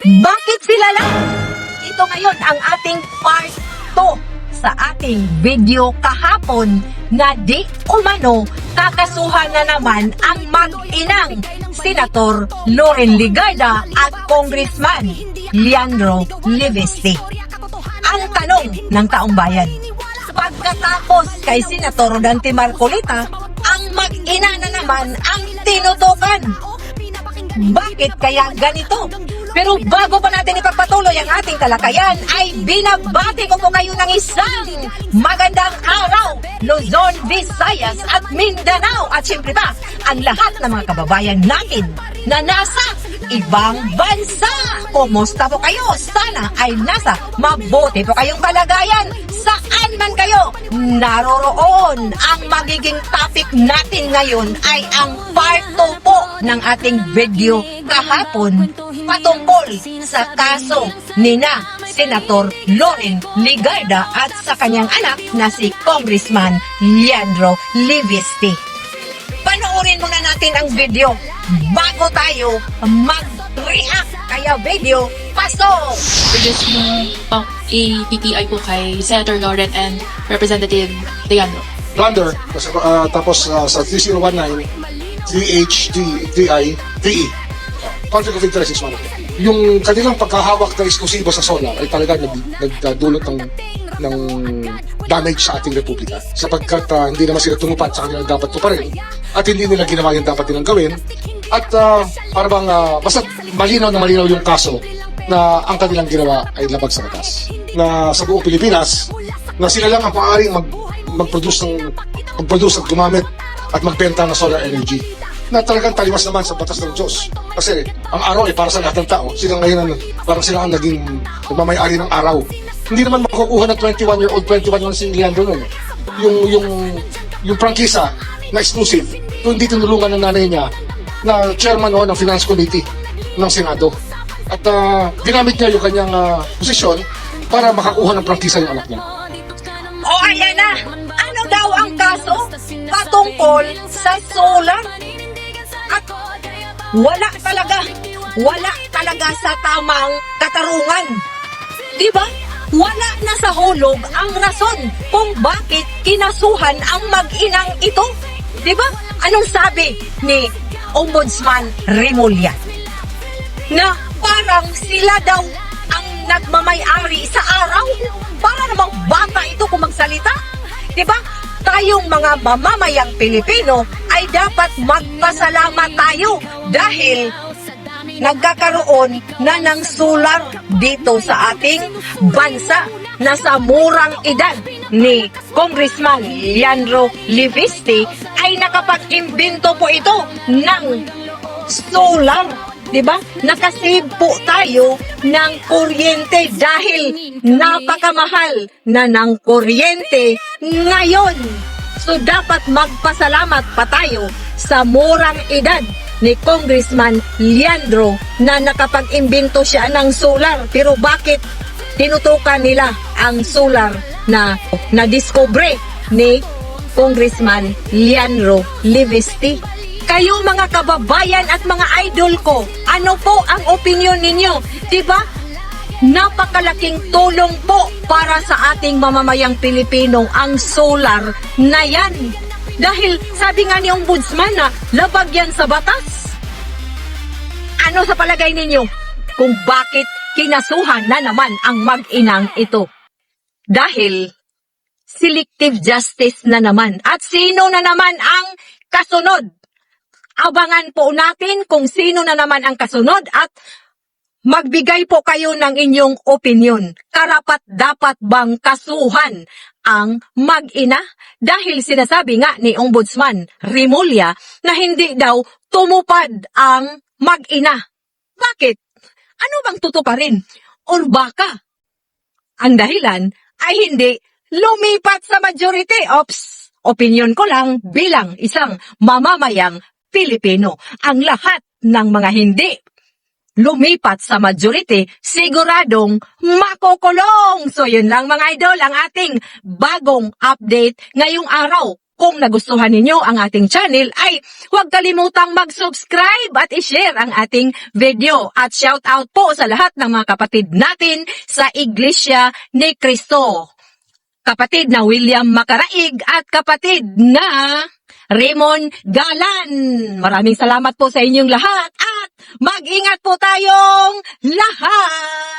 Bakit sila lang? Ito ngayon ang ating part 2 sa ating video kahapon na di umano kakasuhan na naman ang mag-inang Senator Loren Legarda at Congressman Leandro Livesti. Ang tanong ng taong bayan, pagkatapos kay Senator Dante Marcolita, ang mag-ina na naman ang tinutukan. Bakit kaya ganito? Pero bago pa natin ipagpatuloy ang ating talakayan, ay binabati ko po kayo ng isang magandang araw, Luzon, Visayas at Mindanao, at syempre pa ang lahat ng mga kababayan natin na nasa ibang bansa. Kumusta po kayo? Sana ay nasa mabuti po kayong kalagayan saan man kayo naroroon. Ang magiging topic natin ngayon ay ang part 2 po ng ating video kahapon patungkol sa kaso ni na Senator Loren Legarda at sa kanyang anak na si Congressman Leandro Livesti. Panoorin muna natin ang video bago tayo mag-react. Kaya video, pasok! Just yung PTI po kay Senator Loren and Representative Leandro. Plunder, tapos sa 3019, 3HDI, VE. Conflict of interest is one of them. Yung kanilang pagkahawak na eksklusibo sa solar ay talaga nagdulot ng damage sa ating republika sapagkat hindi naman sila tumupad sa kanilang dapat tuparin at hindi nila ginawa yung dapat nilang gawin at para bang basta malinaw na malinaw yung kaso na ang kanilang ginawa ay labag sa batas na sa buong Pilipinas na sila lang ang maaaring mag-produce at gumamit at magbenta ng solar energy na talagang taliwas naman sa batas ng Diyos. Kasi ang araw ay para sa lahat ng tao. Sila ngayon, parang sila ang naging nagmamayari ng araw. Hindi naman makukuha ng 21-year-old, 21 si Leandro nun. Yung prangkisa na exclusive, kung hindi tinulungan ng nanay niya na chairman ng Finance Committee ng Senado. At ginamit niya yung kanyang posisyon para makakuha ng prangkisa yung anak niya. O ayan na, ano daw ang kaso patungkol sa solar? At wala talaga sa tamang katarungan. Diba? Wala na sa hulog ang rason kung bakit kinasuhan ang mag-inang ito. Diba? Anong sabi ni Ombudsman Remulla? Na parang sila daw ang nagmamay-ari sa araw. Para namang bata ito kung magsalita. Diba? Tayong mga mamamayang Pilipino ay dapat magpasalamat tayo dahil nagkakaroon na ng solar dito sa ating bansa na sa murang edad ni Congressman Leandro Livesti ay nakapag-imbento po ito ng solar. Diba? Nakasave po tayo ng kuryente dahil napakamahal na ng kuryente ngayon. So dapat magpasalamat pa tayo sa murang edad ni Congressman Leandro na nakapag-imbento siya ng solar. Pero bakit tinutukan nila ang solar na na-discover ni Congressman Leandro Livesti? Kayo mga kababayan at mga idol ko, ano po ang opinion ninyo? Diba? Napakalaking tulong po para sa ating mamamayang Pilipino ang solar na yan. Dahil sabi nga ni Ombudsman na labag yan sa batas. Ano sa palagay ninyo kung bakit kinasuhan na naman ang mag-inang ito? Dahil selective justice na naman. At sino na naman ang kasunod? Abangan po natin kung sino na naman ang kasunod at magbigay po kayo ng inyong opinion. Karapat dapat bang kasuhan ang mag-ina? Dahil sinasabi nga ni Ombudsman Remulla na hindi daw tumupad ang mag-ina. Bakit? Ano bang tutuparin? Or baka ang dahilan ay hindi lumipat sa majority? Ops, opinion ko lang bilang isang mamamayang Pilipino. Ang lahat ng mga hindi lumipat sa majority, siguradong makukulong. So yun lang mga idol, ang ating bagong update ngayong araw. kung nagustuhan ninyo ang ating channel ay huwag kalimutang mag-subscribe at i-share ang ating video. At shout out po sa lahat ng mga kapatid natin sa Iglesia ni Cristo. Kapatid na William Macaraig at kapatid na Raymond Galan. Maraming salamat po sa inyong lahat at mag-ingat po tayong lahat!